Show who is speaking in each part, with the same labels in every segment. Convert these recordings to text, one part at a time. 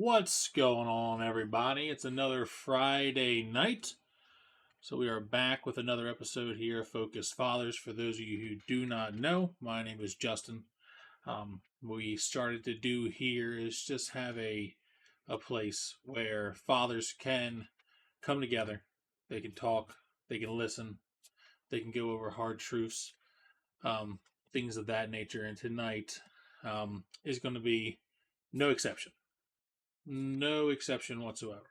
Speaker 1: What's going on, everybody? It's another Friday night. So, we are back with another episode here of Focused Fathers. For those of you who do not know, my name is Justin. What we started to do here is just have a place where fathers can come together. They can talk, they can listen, they can go over hard truths, um, things of that nature. And tonight is going to be no exception. No exception whatsoever.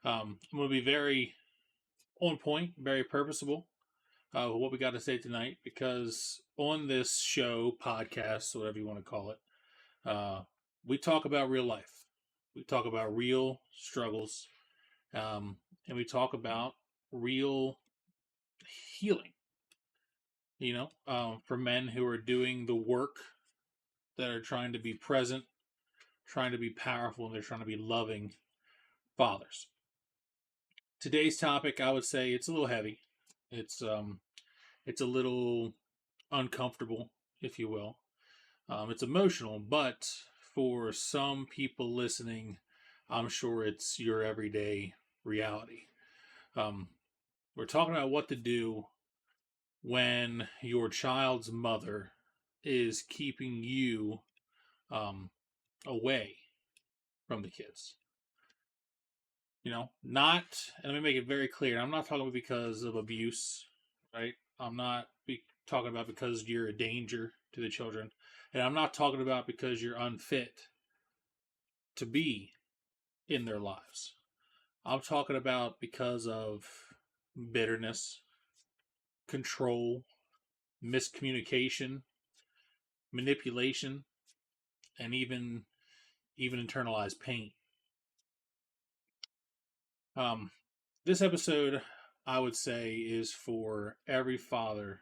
Speaker 1: I'm going to be very on point, very purposeful with what we got to say tonight because on this show, podcast, whatever you want to call it, we talk about real life. We talk about real struggles, and we talk about real healing. For men who are doing the work that are trying to be present, trying to be powerful, and they're trying to be loving fathers. Today's topic, I would say, it's a little heavy. It's a little uncomfortable, if you will. It's emotional, but for some people listening, I'm sure it's your everyday reality. Um, we're talking about what to do when your child's mother is keeping you um, away from the kids. Not, and let me make it very clear, I'm not talking about because of abuse, right? I'm not talking about because you're a danger to the children. And I'm not talking about because you're unfit to be in their lives. I'm talking about because of bitterness, control, miscommunication, manipulation, and even internalized pain. Um, this episode, I would say, is for every father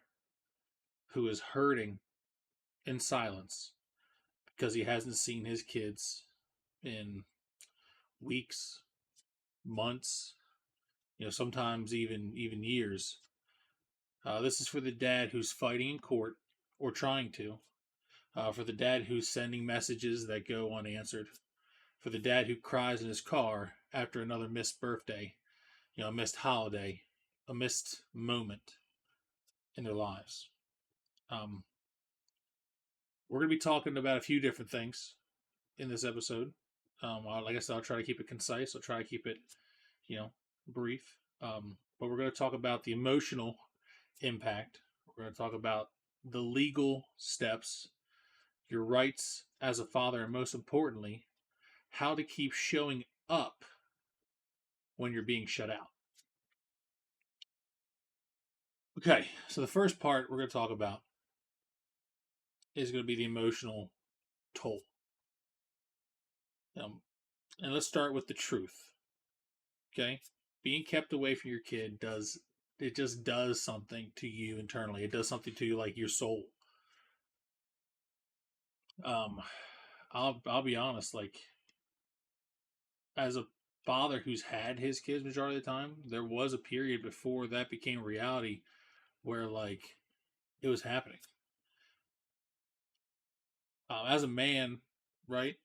Speaker 1: who is hurting in silence because he hasn't seen his kids in weeks, months, sometimes even years. This is for the dad who's fighting in court or trying to. For the dad who's sending messages that go unanswered. For the dad who cries in his car after another missed birthday, a missed holiday, a missed moment in their lives. Um, we're going to be talking about a few different things in this episode. Like I said, I'll try to keep it concise. I'll try to keep it, brief. But we're going to talk about the emotional impact. We're going to talk about the legal steps, your rights as a father, and most importantly, how to keep showing up when you're being shut out. Okay, so the first part we're going to talk about is going to be the emotional toll. And let's start with the truth. Okay, being kept away from your kid just does something to you internally. It does something to you, like your soul. Um, I'll be honest. Like, as a father who's had his kids majority of the time, there was a period before that became reality where like it was happening. As a man, right?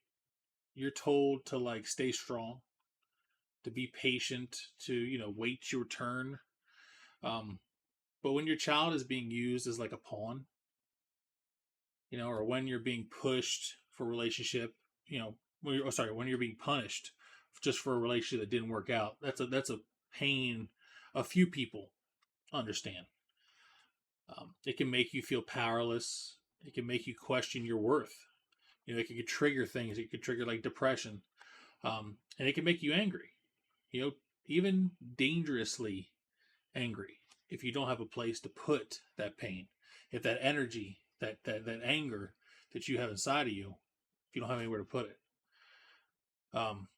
Speaker 1: You're told to like stay strong. to be patient, to, wait your turn. Um, but when your child is being used as like a pawn, or when you're being pushed for a relationship, when you're being punished just for a relationship that didn't work out, that's a pain a few people understand. It can make you feel powerless. It can make you question your worth. It could trigger things. It could trigger like depression, and it can make you angry. Even dangerously angry if you don't have a place to put that pain, if that energy, that anger that you have inside of you, if you don't have anywhere to put it. Um,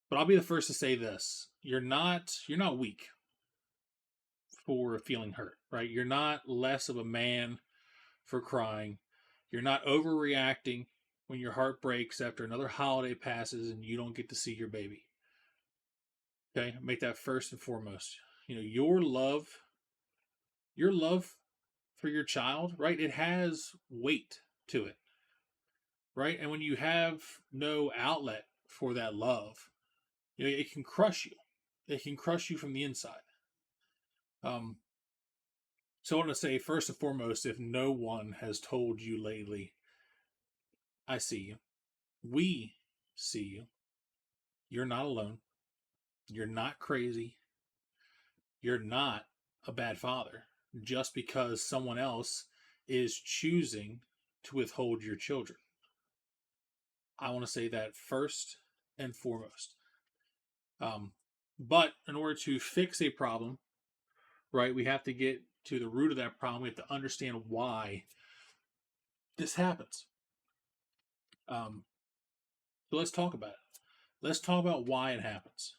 Speaker 1: but I'll be the first to say this: you're not weak for feeling hurt, right? You're not less of a man for crying. You're not overreacting when your heart breaks after another holiday passes and you don't get to see your baby. Okay, make that first and foremost. Your love for your child, right? It has weight to it, right? And when you have no outlet for that love, it can crush you. It can crush you from the inside. Um, so I want to say first and foremost, if no one has told you lately, I see you. We see you. You're not alone. You're not crazy. You're not a bad father just because someone else is choosing to withhold your children. I want to say that first and foremost. But in order to fix a problem, right, we have to get to the root of that problem. We have to understand why this happens. So let's talk about it. Let's talk about why it happens.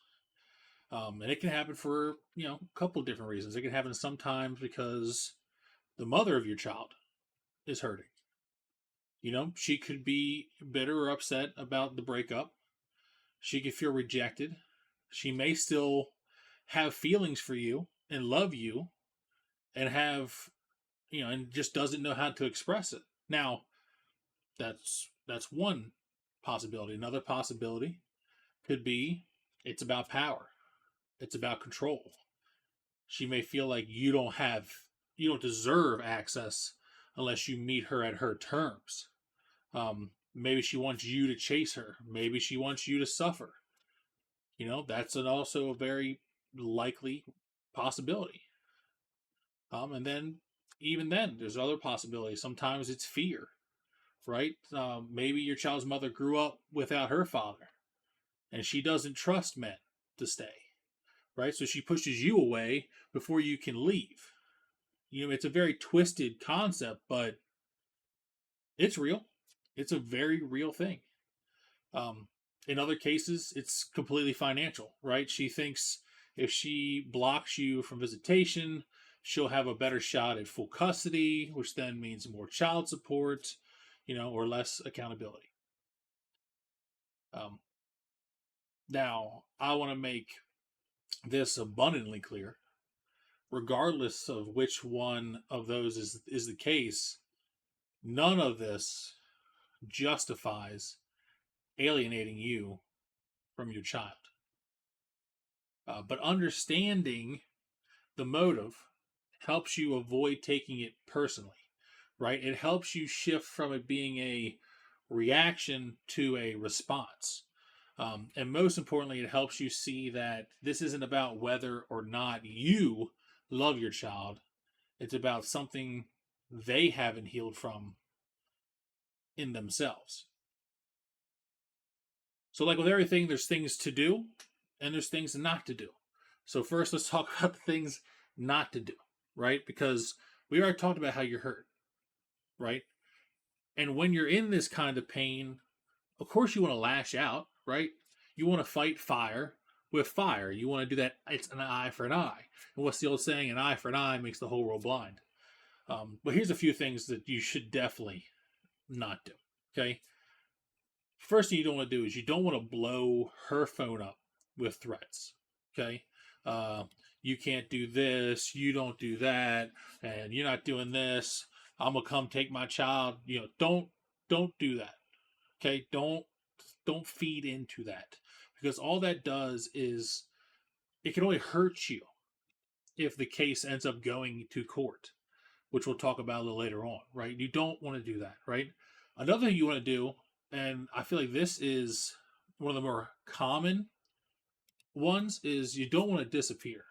Speaker 1: And it can happen for, a couple of different reasons. It can happen sometimes because the mother of your child is hurting. She could be bitter or upset about the breakup. She could feel rejected. She may still have feelings for you and love you and and just doesn't know how to express it. Now, that's one possibility. Another possibility could be it's about power. It's about control. She may feel like you don't deserve access unless you meet her at her terms. Maybe she wants you to chase her. Maybe she wants you to suffer. That's also a very likely possibility. And then, even then, there's other possibilities. Sometimes it's fear, right? Maybe your child's mother grew up without her father, and she doesn't trust men to stay, right? So she pushes you away before you can leave. It's a very twisted concept, but it's real. It's a very real thing. Um, in other cases, it's completely financial, right? She thinks if she blocks you from visitation, she'll have a better shot at full custody, which then means more child support, or less accountability. Um, Now, I want to make this abundantly clear. Regardless of which one of those is the case, none of this justifies alienating you from your child. But understanding the motive helps you avoid taking it personally, right? It helps you shift from it being a reaction to a response. And most importantly, it helps you see that this isn't about whether or not you love your child. It's about something they haven't healed from in themselves. So, like with everything, there's things to do and there's things not to do. So, first, let's talk about the things not to do, right? Because we already talked about how you're hurt, right? And when you're in this kind of pain, of course, you want to lash out, right? You want to fight fire with fire. You want to do that. It's an eye for an eye. And what's the old saying? An eye for an eye makes the whole world blind. But here's a few things that you should definitely not do. Okay. First thing you don't want to do is you don't want to blow her phone up with threats. Okay. Uh, you can't do this. You don't do that. And you're not doing this. I'm going to come take my child. Don't do that. Okay. Don't Don't feed into that, because all that does is it can only hurt you if the case ends up going to court, which we'll talk about a little later on, right? You don't want to do that, right? Another thing you want to do, and I feel like this is one of the more common ones, is you don't want to disappear.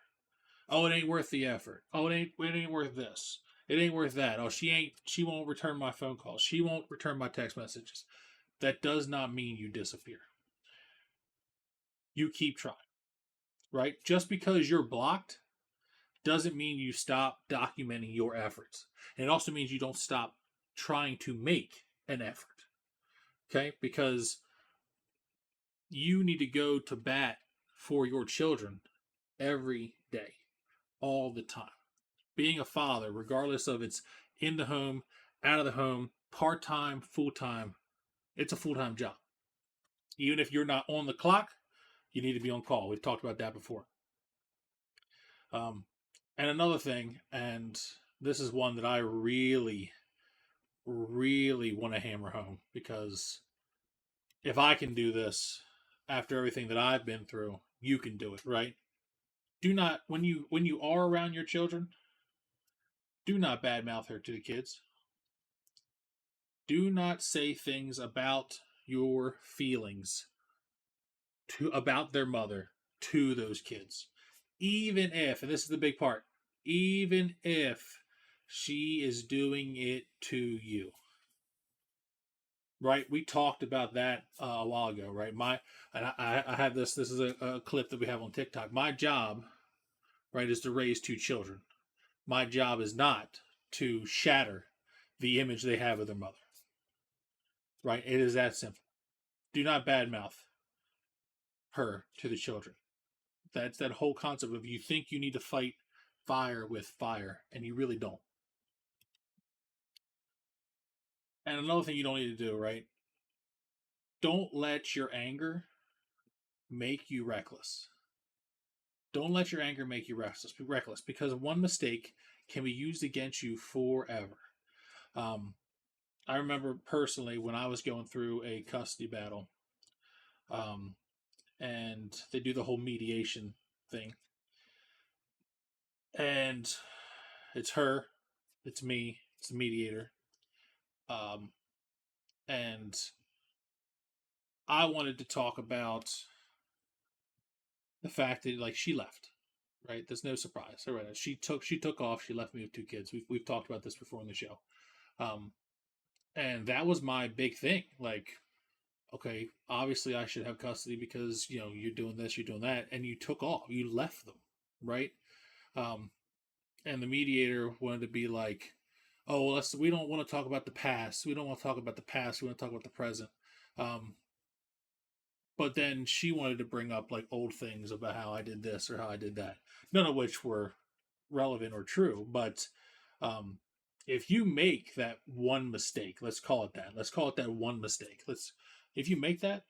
Speaker 1: Oh, it ain't worth the effort. Oh, it ain't worth this. It ain't worth that. Oh, she won't return my phone calls. She won't return my text messages. That does not mean you disappear. You keep trying, right? Just because you're blocked doesn't mean you stop documenting your efforts. And it also means you don't stop trying to make an effort. Okay? Because you need to go to bat for your children every day, all the time. Being a father, regardless of it's in the home, out of the home, part time, full time, it's a full time job. Even if you're not on the clock, you need to be on call. We've talked about that before. Um, and another thing, and this is one that I really, really want to hammer home, because if I can do this after everything that I've been through, you can do it, right? Do not, when you are around your children, do not badmouth her to the kids. Do not say things about your feelings to about their mother to those kids. Even if, and this is the big part, even if she is doing it to you. Right? We talked about that a while ago, right? I have this is a clip that we have on TikTok. My job, right, is to raise two children. My job is not to shatter the image they have of their mother. Right? It is that simple. Do not badmouth her to the children. That's that whole concept of, you think you need to fight fire with fire, and you really don't. And another thing you don't need to do, right? Don't let your anger make you reckless. Don't let your anger make you reckless, because one mistake can be used against you forever. Um, I remember personally when I was going through a custody battle, um, and they do the whole mediation thing, and it's her, it's me, it's the mediator, um, and I wanted to talk about the fact that, like, she left. Right, there's no surprise. All right, she took off. She left me with two kids. We've talked about this before on the show, um, and that was my big thing. Like, okay, obviously I should have custody because you're doing this, you're doing that, and you took off. You left them, right? Um, and the mediator wanted to be like, oh, well, we don't want to talk about the past. We don't want to talk about the past. We want to talk about the present. Um, but then she wanted to bring up like old things about how I did this or how I did that, none of which were relevant or true. But um, if you make that one mistake, let's call it that. Let's call it that one mistake. If you make that,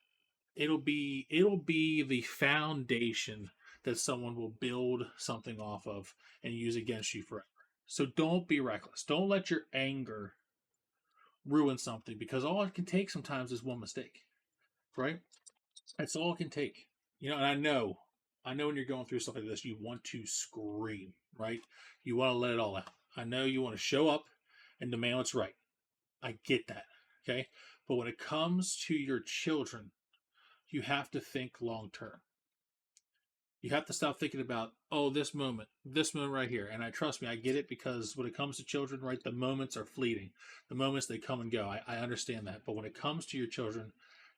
Speaker 1: it'll be the foundation that someone will build something off of and use against you forever. So don't be reckless. Don't let your anger ruin something, because all it can take sometimes is one mistake, right? That's all it can take. And I know when you're going through stuff like this, you want to scream, right? You want to let it all out. I know you want to show up and demand what's right. I get that. Okay. But when it comes to your children, you have to think long term. You have to stop thinking about, oh, this moment right here. And trust me, I get it, because when it comes to children, right, the moments are fleeting. The moments, they come and go. I understand that. But when it comes to your children,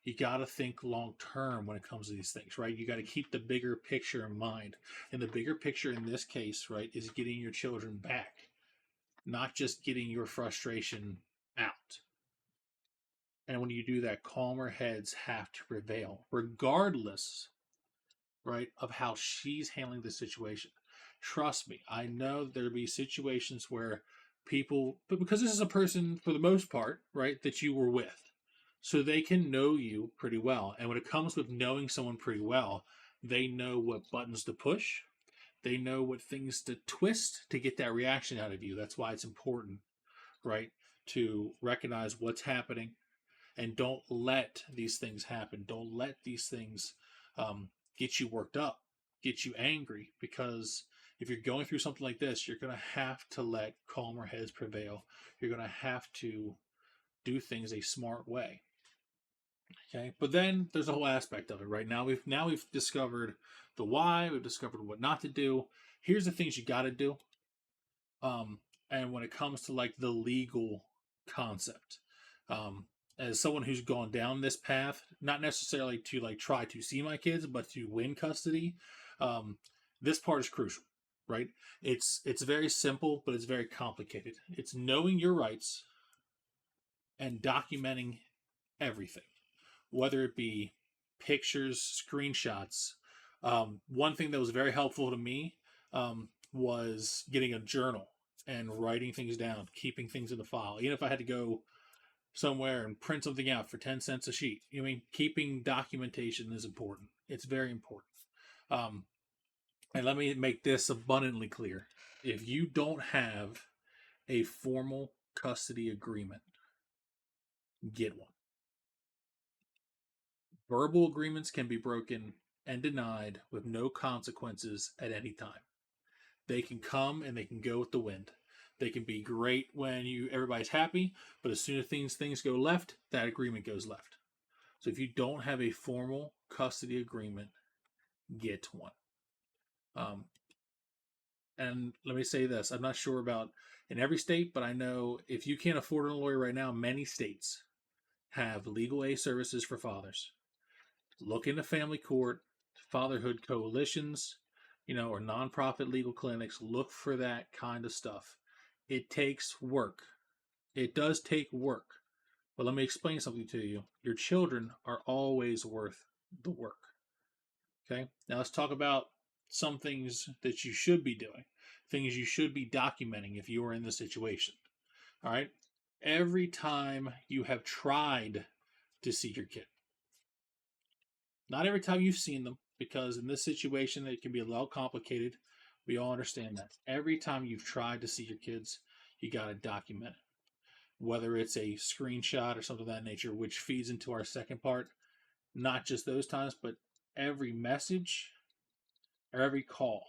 Speaker 1: you got to think long term when it comes to these things, right? You got to keep the bigger picture in mind. And the bigger picture in this case, right, is getting your children back, not just getting your frustration out. And when you do that, calmer heads have to prevail, regardless, right, of how she's handling the situation. Trust me, I know there'll be situations where people, but because this is a person for the most part, right, that you were with, so they can know you pretty well. And when it comes with knowing someone pretty well, they know what buttons to push, they know what things to twist to get that reaction out of you. That's why it's important, right, to recognize what's happening and don't let these things happen. Don't let these things get you worked up, get you angry, because if you're going through something like this, you're going to have to let calmer heads prevail. You're going to have to do things a smart way. Okay, but then there's a whole aspect of it. Right now we've discovered the why. We've discovered what not to do. Here's the things you got to do. Um, and when it comes to like the legal concept, um, as someone who's gone down this path, not necessarily to like try to see my kids, but to win custody, um, this part is crucial, right? It's very simple, but it's very complicated. It's knowing your rights and documenting everything, whether it be pictures, screenshots. One thing that was very helpful to me was getting a journal and writing things down, keeping things in the file. Even if I had to go somewhere and print something out for 10 cents a sheet, I mean, keeping documentation is important. It's very important. Um, and let me make this abundantly clear. If you don't have a formal custody agreement, get one. Verbal agreements can be broken and denied with no consequences at any time. They can come and they can go with the wind. They can be great when everybody's happy, but as soon as things go left, that agreement goes left. So if you don't have a formal custody agreement, get one. And let me say this: I'm not sure about in every state, but I know if you can't afford a lawyer right now, many states have legal aid services for fathers. Look into family court, fatherhood coalitions, or nonprofit legal clinics. Look for that kind of stuff. It takes work. It does take work. But let me explain something to you. Your children are always worth the work. Okay? Now let's talk about some things that you should be doing, things you should be documenting if you are in this situation. All right? Every time you have tried to see your kid, not every time you've seen them, because in this situation it can be a little complicated. We all understand that. Every time you've tried to see your kids, you got to document it. Whether it's a screenshot or something of that nature, which feeds into our second part. Not just those times, but every message or every call.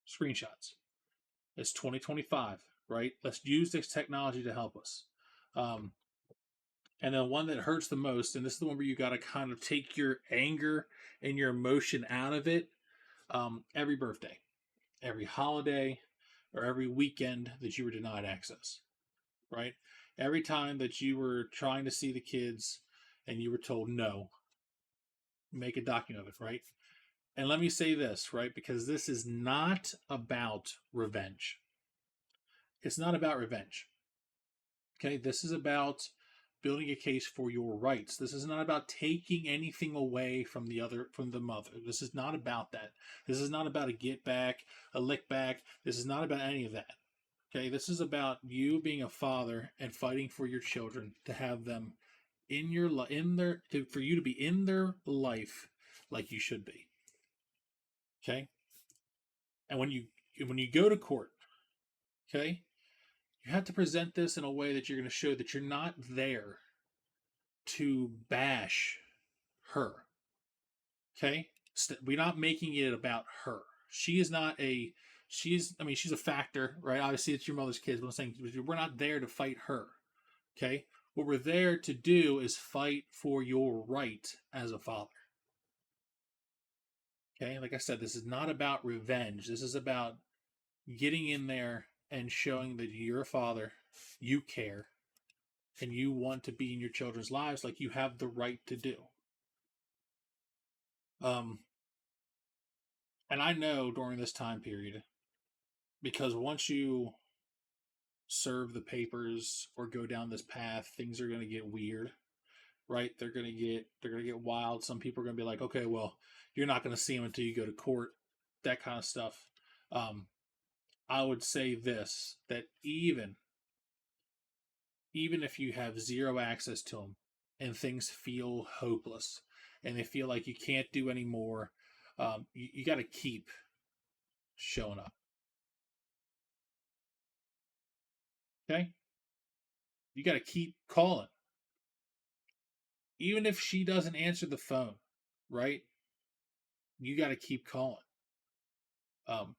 Speaker 1: Screenshots. It's 2025, right? Let's use this technology to help us. Um, and then one that hurts the most, and this is the one where you got to kind of take your anger and your emotion out of it. Every birthday, every holiday, or every weekend that you were denied access, right? Every time that you were trying to see the kids and you were told no, make a document of it, right? And let me say this, right? Because this is not about revenge. It's not about revenge. Okay, this is about building a case for your rights. This is not about taking anything away from the mother. This is not about that. This is not about a get back, a lick back. This is not about any of that. Okay, this is about you being a father and fighting for your children to have them for you to be in their life like you should be. Okay, and when you go to court, okay, you have to present this in a way that you're going to show that you're not there to bash her. Okay? We're not making it about her. She is not a she's I mean she's a factor, right? Obviously it's your mother's kids, but I'm saying we're not there to fight her. Okay? What we're there to do is fight for your right as a father. Okay? Like I said, this is not about revenge. This is about getting in there and showing that you're a father, you care, and you want to be in your children's lives like you have the right to do. Um, and I know during this time period, because once you serve the papers or go down this path, things are going to get weird, right? They're going to get wild. Some people are going to be like, okay, well, you're not going to see them until you go to court, that kind of stuff. Um, I would say this, that even if you have zero access to them and things feel hopeless and they feel like you can't do any more, you got to keep showing up. Okay? You got to keep calling. Even if she doesn't answer the phone, right? You got to keep calling. Um,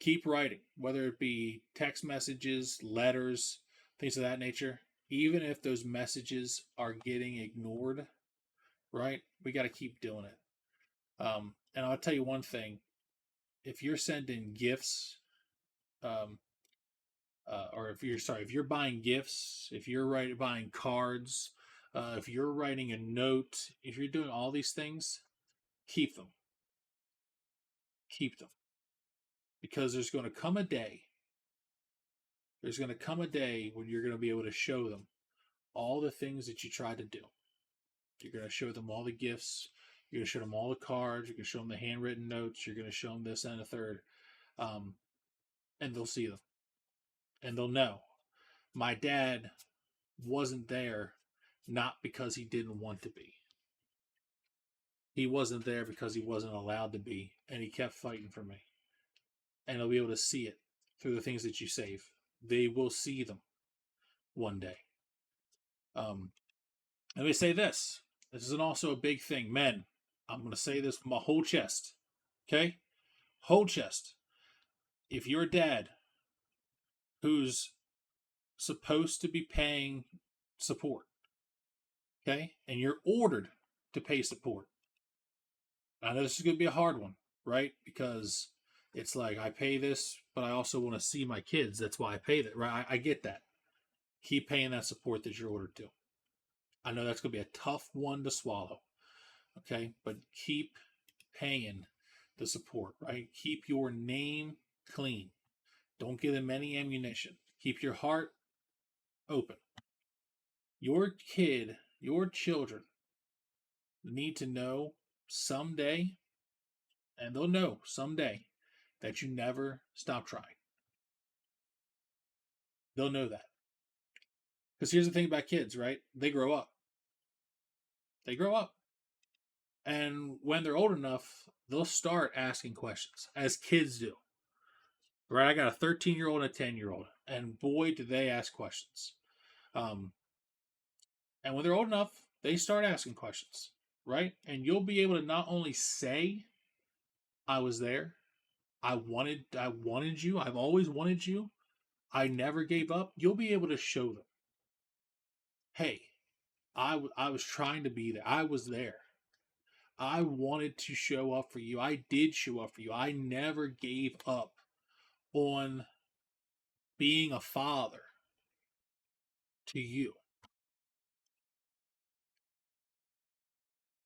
Speaker 1: keep writing, whether it be text messages, letters, things of that nature. Even if those messages are getting ignored, right? We got to keep doing it. And I'll tell you one thing: if you're sending gifts, um, or if you're buying gifts, if you're buying cards, if you're writing a note, if you're doing all these things, keep them, keep them, because there's going to come a day when you're going to be able to show them all the things that you tried to do. You're going to show them all the gifts. You're going to show them all the cards. You're going to show them the handwritten notes. You're going to show them this and a third. Um, and they'll see them. And they'll know. My dad wasn't there not because he didn't want to be. He wasn't there because he wasn't allowed to be. And he kept fighting for me. And they'll be able to see it through the things that you save. They will see them one day. Let me say this. This isn't also a big thing. Men, I'm going to say this from my whole chest. Okay? Whole chest. If you're a dad who's supposed to be paying support, okay, and you're ordered to pay support, I know this is going to be a hard one, right? Because it's like, I pay this, but I also want to see my kids. That's why I pay that, right? I get that. Keep paying that support that you're ordered to. I know that's going to be a tough one to swallow, okay? But keep paying the support, right? Keep your name clean. Don't give them any ammunition. Keep your heart open. Your kid, your children need to know someday, and they'll know someday, that you never stop trying. They'll know that. Because here's the thing about kids, right? They grow up. They grow up. And when they're old enough, they'll start asking questions, as kids do. Right? I got a 13-year-old and a 10-year-old, and boy, do they ask questions. Um, and when they're old enough, they start asking questions, right? And you'll be able to not only say, I was there, I wanted you, I've always wanted you, I never gave up. You'll be able to show them, hey, I was trying to be there. I was there. I wanted to show up for you. I did show up for you. I never gave up on being a father to you.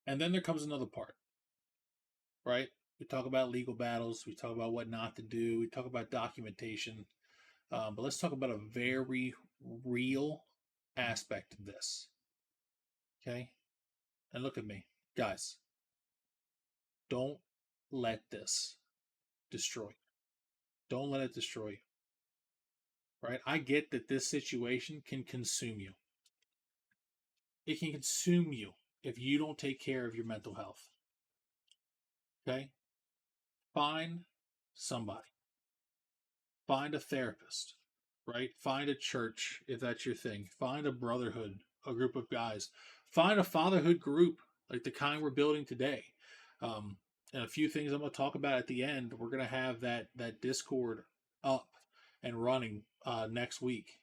Speaker 1: And then there comes another part, right? We talk about legal battles. We talk about what not to do. We talk about documentation. But let's talk about a very real aspect of this. Okay? And look at me. Guys, don't let this destroy you. Don't let it destroy you. Right? I get that this situation can consume you. It can consume you if you don't take care of your mental health. Okay? Find somebody. Find a therapist, right? Find a church if that's your thing. Find a brotherhood, a group of guys. Find a fatherhood group like the kind we're building today. And a few things I'm going to talk about at the end. We're going to have that Discord up and running next week.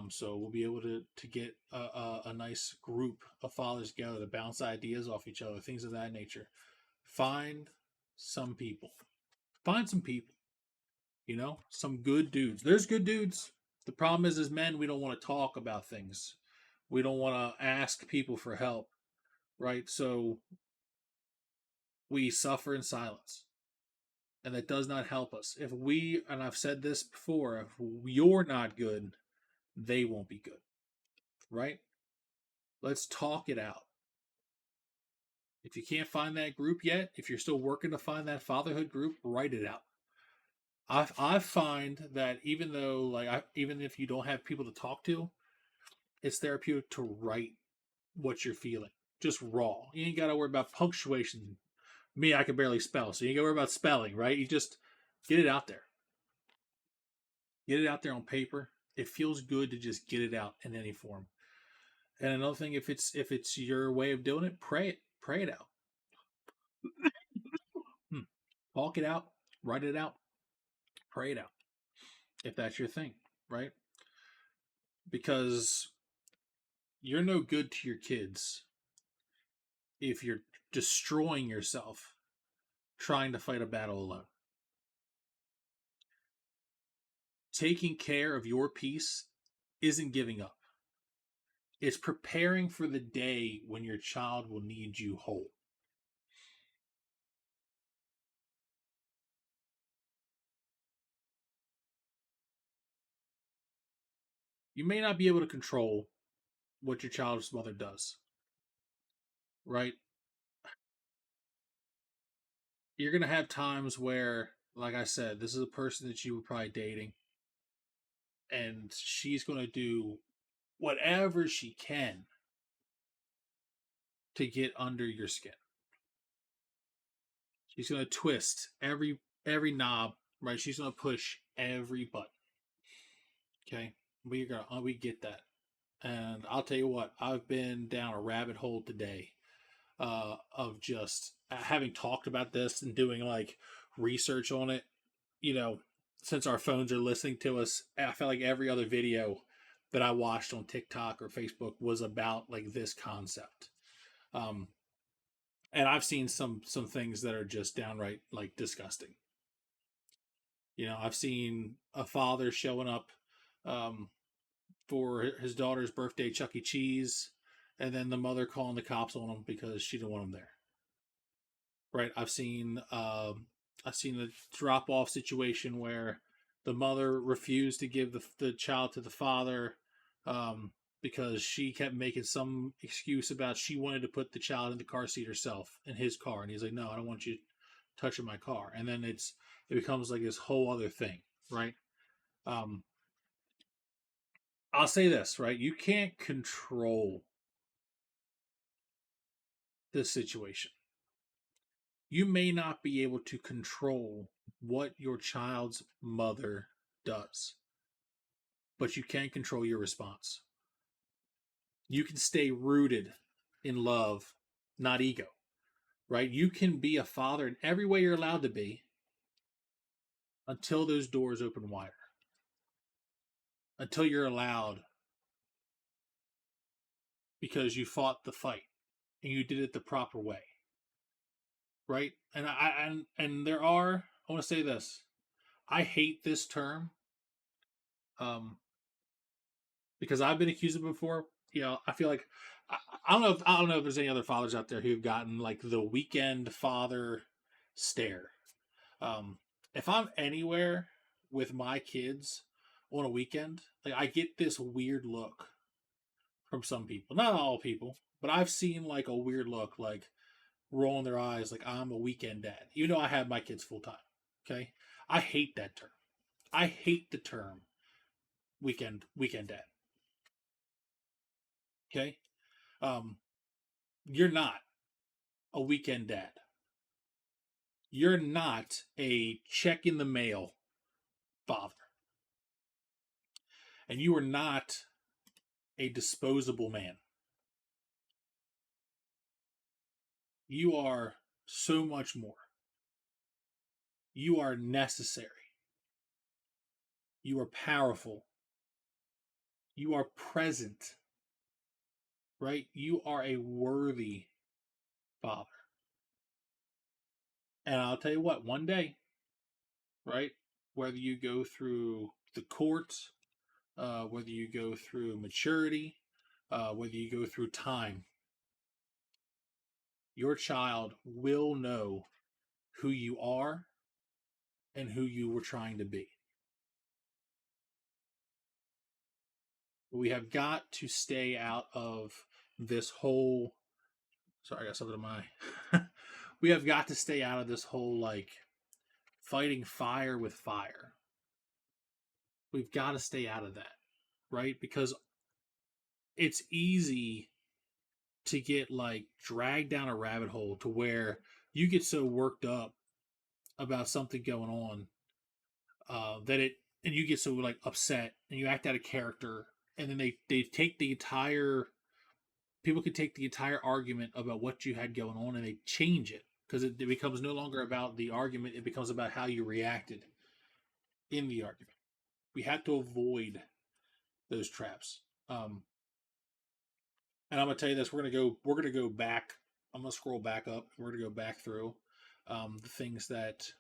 Speaker 1: So we'll be able to get a nice group of fathers together to bounce ideas off each other, things of that nature. Find some people. Find some people. Some good dudes. There's good dudes. The problem is, as men, we don't want to talk about things. We don't want to ask people for help, right? So we suffer in silence. And that does not help us. And I've said this before, if you're not good, they won't be good, right? Let's talk it out. If you can't find that group yet, if you're still working to find that fatherhood group, write it out. I find that even if you don't have people to talk to, it's therapeutic to write what you're feeling, just raw. You ain't got to worry about punctuation. Me, I can barely spell, so you ain't got to worry about spelling, right? You just get it out there. Get it out there on paper. It feels good to just get it out in any form. And another thing, if it's your way of doing it, pray it out. Hmm. Talk it out, write it out, pray it out. If that's your thing, right? Because you're no good to your kids if you're destroying yourself trying to fight a battle alone. Taking care of your peace isn't giving up. It's preparing for the day when your child will need you whole. You may not be able to control what your child's mother does, right? You're going to have times where, like I said, this is a person that you were probably dating, and she's going to do whatever she can to get under your skin. She's going to twist every knob, right? She's going to push every button. Okay, we get that, and I'll tell you what, I've been down a rabbit hole today of just having talked about this and doing like research on it. You know, since our phones are listening to us, I felt like every other video that I watched on TikTok or Facebook was about like this concept. Um, and I've seen some things that are just downright like disgusting. You know, I've seen a father showing up um, for his daughter's birthday, Chuck E. Cheese, and then the mother calling the cops on him because she didn't want him there. Right? I've seen a drop off situation where the mother refused to give the child to the father um, because she kept making some excuse about she wanted to put the child in the car seat herself in his car, and he's like, "No, I don't want you touching my car." And then it becomes like this whole other thing, right? Um, I'll say this, right? You can't control this situation. You may not be able to control what your child's mother does, but you can control your response. You can stay rooted in love, not ego, right? You can be a father in every way you're allowed to be until those doors open wider, until you're allowed because you fought the fight and you did it the proper way, right? And there are, I want to say this, I hate this term um, because I've been accused of it before. You know, I feel like I don't know if there's any other fathers out there who've gotten like the weekend father stare. Um, if I'm anywhere with my kids on a weekend, like I get this weird look from some people. Not all people, but I've seen like a weird look, like rolling their eyes, like I'm a weekend dad. You know, I have my kids full time. Okay, I hate that term. I hate the term weekend dad. Okay, um, you're not a weekend dad. You're not a check in the mail father. And you are not a disposable man. You are so much more. You are necessary. You are powerful. You are present, right? You are a worthy father. And I'll tell you what, one day, right? Whether you go through the courts, whether you go through maturity, whether you go through time, your child will know who you are and who you were trying to be. We have got to stay out of this whole. Sorry, I got something in my. We have got to stay out of this whole like fighting fire with fire. We've got to stay out of that, right? Because it's easy to get like dragged down a rabbit hole to where you get so worked up about something going on that it and you get so like upset and you act out of character and then they take the entire people could take the entire argument about what you had going on and they change it because it becomes no longer about the argument, it becomes about how you reacted in the argument. We have to avoid those traps. And I'm gonna tell you this: we're gonna go back. I'm gonna scroll back up. We're gonna go back through the things that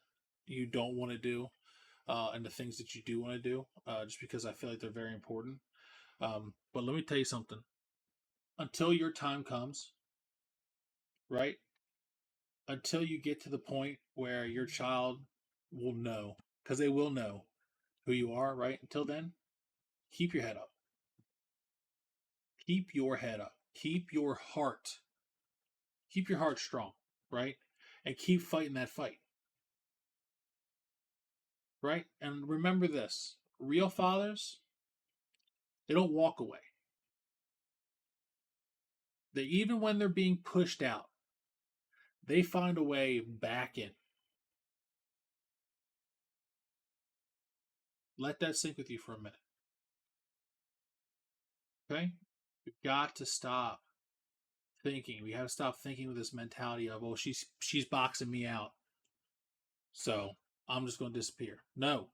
Speaker 1: you don't want to do and the things that you do want to do, just because I feel like they're very important. But let me tell you something. Until your time comes, right? Until you get to the point where your child will know, because they will know who you are, right? Until then, keep your head up. Keep your head up. Keep your heart strong, right? And keep fighting that fight, right? And remember this: real fathers, they don't walk away. They, even when they're being pushed out, they find a way back in. Let that sink with you for a minute. Okay? We've got to stop thinking. We have to stop thinking with this mentality of, oh, she's boxing me out, so I'm just going to disappear. No,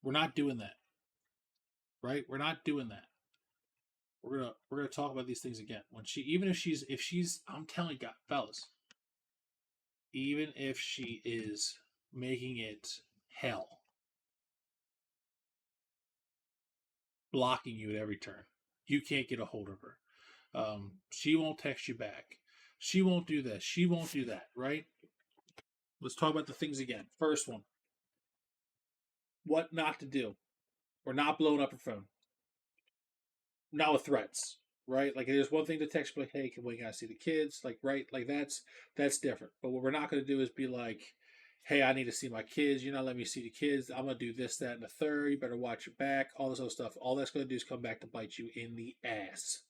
Speaker 1: we're not doing that. Right? We're not doing that. We're gonna talk about these things again. When she, even if she's, I'm telling you, fellas, even if she is making it hell, blocking you at every turn, you can't get a hold of her. She won't text you back. She won't do this. She won't do that. Right? Let's talk about the things again. First one: what not to do. We're not blowing up her phone. Not with threats, right? Like there's one thing to text like, "Hey, can we gotta see the kids?" Like, right? Like that's different. But what we're not going to do is be like, "Hey, I need to see my kids. You're not letting me see the kids. I'm gonna do this, that, and the third. You better watch your back." All this other stuff. All that's going to do is come back to bite you in the ass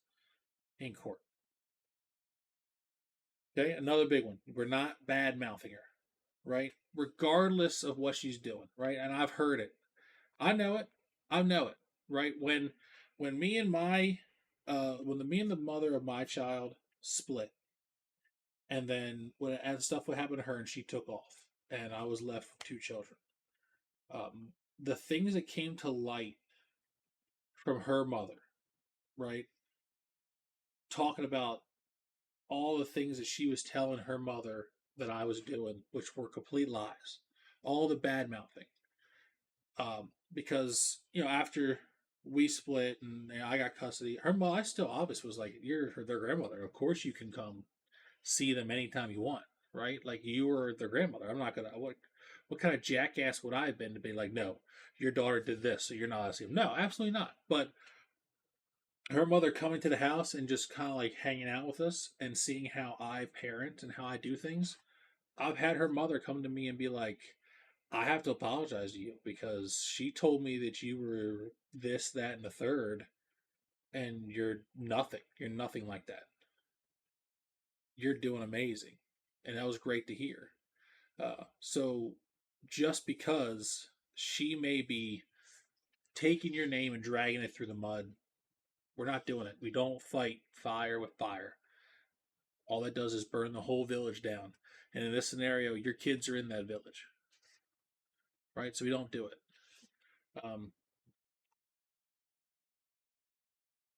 Speaker 1: in court. Okay, another big one. We're not bad mouthing her, right? Regardless of what she's doing, right? And I've heard it. I know it. I know it. Right? When me and my when the me and the mother of my child split, and then when and stuff would happen to her, and she took off, and I was left with two children. The things that came to light from her mother, right? Talking about all the things that she was telling her mother that I was doing, which were complete lies, all the bad mouthing. Because after we split and I got custody, her mom, I still obviously was like, "You're their grandmother. Of course you can come see them anytime you want, right? Like you were their grandmother. I'm not gonna what kind of jackass would I have been to be like, no, your daughter did this, so you're not allowed to see them? No, absolutely not. But her mother coming to the house and just kind of like hanging out with us and seeing how I parent and how I do things. I've had her mother come to me and be like, I have to apologize to you because she told me that you were this, that, and the third, and you're nothing. You're nothing like that. You're doing amazing. And that was great to hear. So just because she may be taking your name and dragging it through the mud, we're not doing it. We don't fight fire with fire. All that does is burn the whole village down. And in this scenario, your kids are in that village, right? So we don't do it. Um,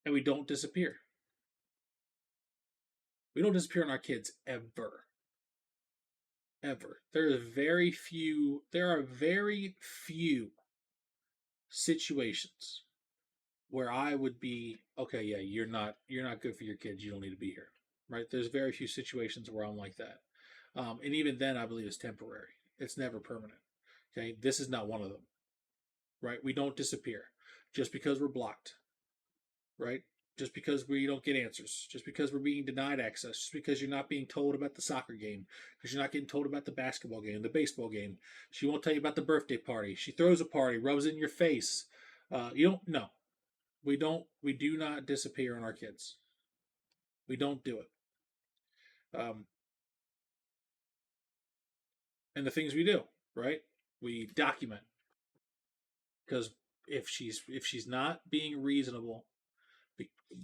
Speaker 1: and we don't disappear. We don't disappear on our kids ever. Ever. There are very few situations where I would be, okay, yeah, you're not good for your kids, you don't need to be here. Right? There's very few situations where I'm like that. And even then I believe it's temporary. It's never permanent. Okay. This is not one of them. Right? We don't disappear just because we're blocked. Right? Just because we don't get answers, just because we're being denied access, just because you're not being told about the soccer game, because you're not getting told about the basketball game, the baseball game. She won't tell you about the birthday party. She throws a party, rubs it in your face. You don't know. We don't. We do not disappear on our kids. We don't do it. Um, and the things we do, right? We document because if she's not being reasonable,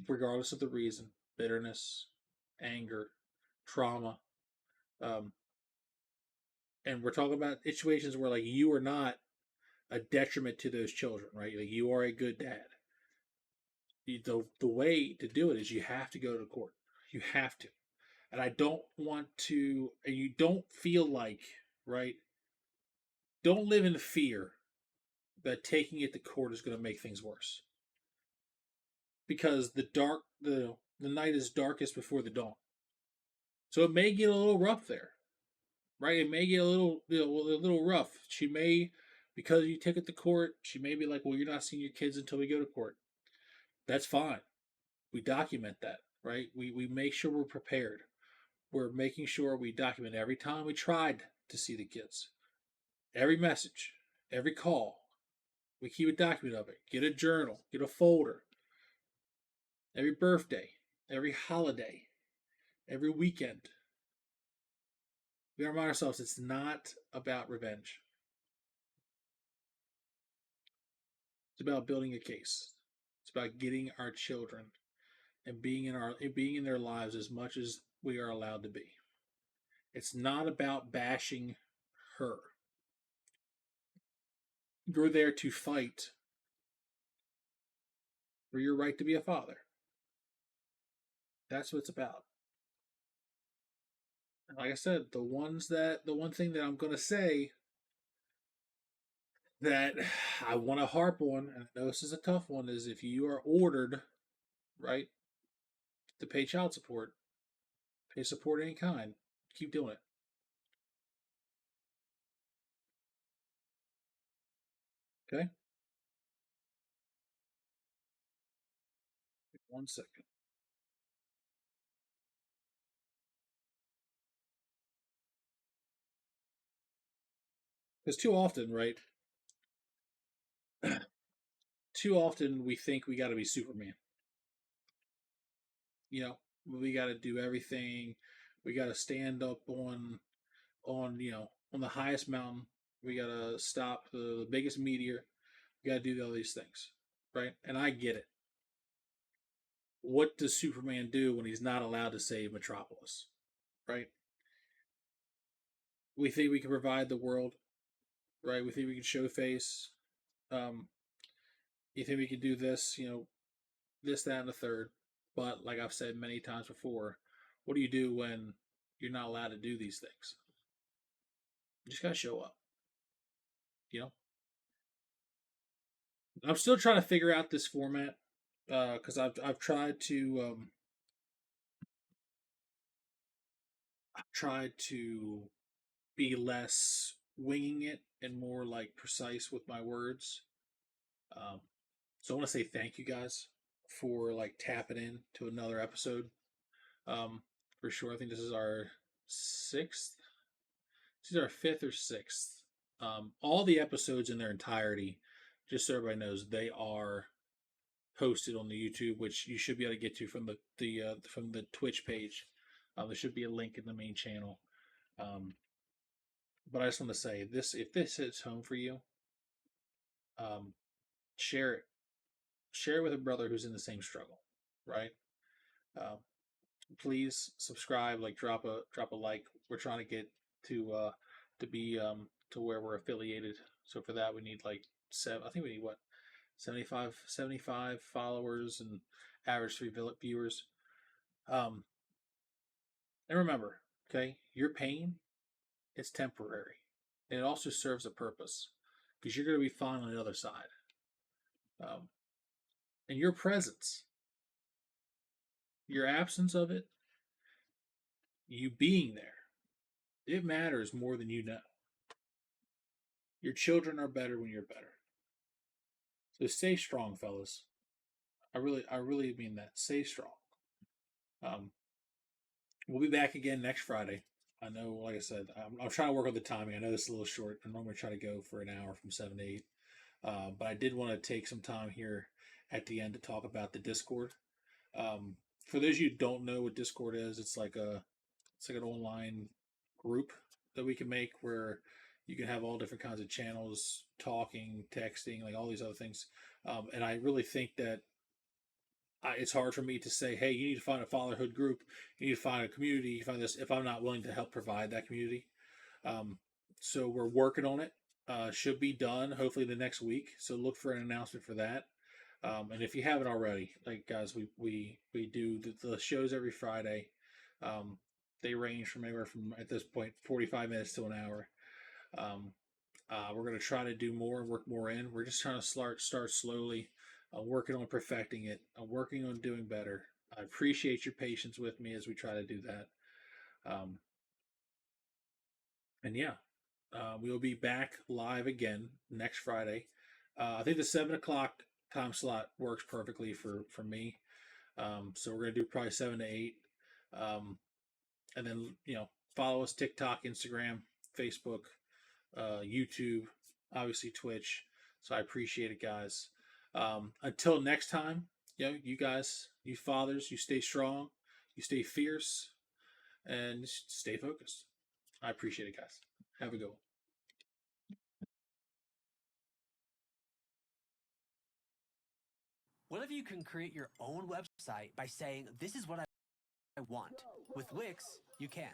Speaker 1: regardless of the reason, bitterness, anger, trauma. Um, and we're talking about situations where like you are not a detriment to those children, right? Like you are a good dad. The way to do it is you have to go to court. You have to. And I don't want to, and you don't feel like, right? Don't live in fear that taking it to court is going to make things worse. Because the night is darkest before the dawn. So it may get a little rough there, right? It may get a little rough. She may, because you took it to court, she may be like, well, you're not seeing your kids until we go to court. That's fine. We document that, right? We make sure we're prepared. We're making sure we document every time we tried to see the kids, every message, every call. We keep a document of it. Get a journal, get a folder. Every birthday, every holiday, every weekend. We remind ourselves it's not about revenge. It's about building a case. It's about getting our children and being in their lives as much as we are allowed to be. It's not about bashing her. You're there to fight for your right to be a father. That's what it's about. And like I said, the one thing that I'm gonna say that I want to harp on, and I know this is a tough one, is if you are ordered, right, to pay child support, pay support of any kind, keep doing it. Okay? 1 second. Because too often, right, too often we think we got to be Superman. You know, we got to do everything. We got to stand up on the highest mountain. We got to stop the biggest meteor. We got to do all these things, right? And I get it. What does Superman do when he's not allowed to save Metropolis, right? We think we can provide the world, right? We think we can show face. Um, you think we can do this, this, that, and the third. But like I've said many times before, what do you do when you're not allowed to do these things? You just gotta show up. You know, I'm still trying to figure out this format because I've tried to be less winging it and more like precise with my words. Um, so I want to say thank you guys for like tapping in to another episode. Um, for sure, I think this is our sixth. This is our fifth or sixth. All the episodes in their entirety, just so everybody knows, they are posted on the YouTube, which you should be able to get to from the Twitch page. There should be a link in the main channel. Um, but I just want to say this: if this hits home for you, um, share it. Share it with a brother who's in the same struggle, right? Um, please subscribe, like drop a like. We're trying to get to be to where we're affiliated. So for that we need like seven. I think we need what 75 followers and average 3 viewers. Um, and remember, okay, your pain is temporary, and it also serves a purpose because you're going to be fine on the other side. Um, and your presence, your absence of it, you being there, it matters more than you know. Your children are better when you're better. So stay strong, fellas. I really mean that. Stay strong. Um, we'll be back again next Friday. I know, like I said, I'm trying to work on the timing. I know this is a little short. I normally try to go for an hour from 7 to 8, but I did want to take some time here at the end to talk about the Discord. For those of you who don't know what Discord is, it's like an online group that we can make where you can have all different kinds of channels, talking, texting, like all these other things. And I really think that it's hard for me to say, hey, you need to find a fatherhood group, you need to find a community, you find this, if I'm not willing to help provide that community. Um, so we're working on it. Should be done hopefully the next week. So look for an announcement for that. And if you haven't already, like guys, we do the shows every Friday. Um, they range from anywhere from at this point 45 minutes to an hour. Um, we're going to try to do more and work more in. We're just trying to start slowly, working on perfecting it, working on doing better. I appreciate your patience with me as we try to do that. Um, and yeah, we'll be back live again next Friday. I think the 7 o'clock time slot works perfectly for me. So we're gonna do probably 7 to 8, um, and then follow us TikTok, Instagram, Facebook, YouTube, obviously Twitch. So I appreciate it, guys. Until next time, you guys, you fathers, you stay strong, you stay fierce, and stay focused. I appreciate it, guys. Have a good one.
Speaker 2: What if you can create your own website by saying, this is what I want? With Wix, you can.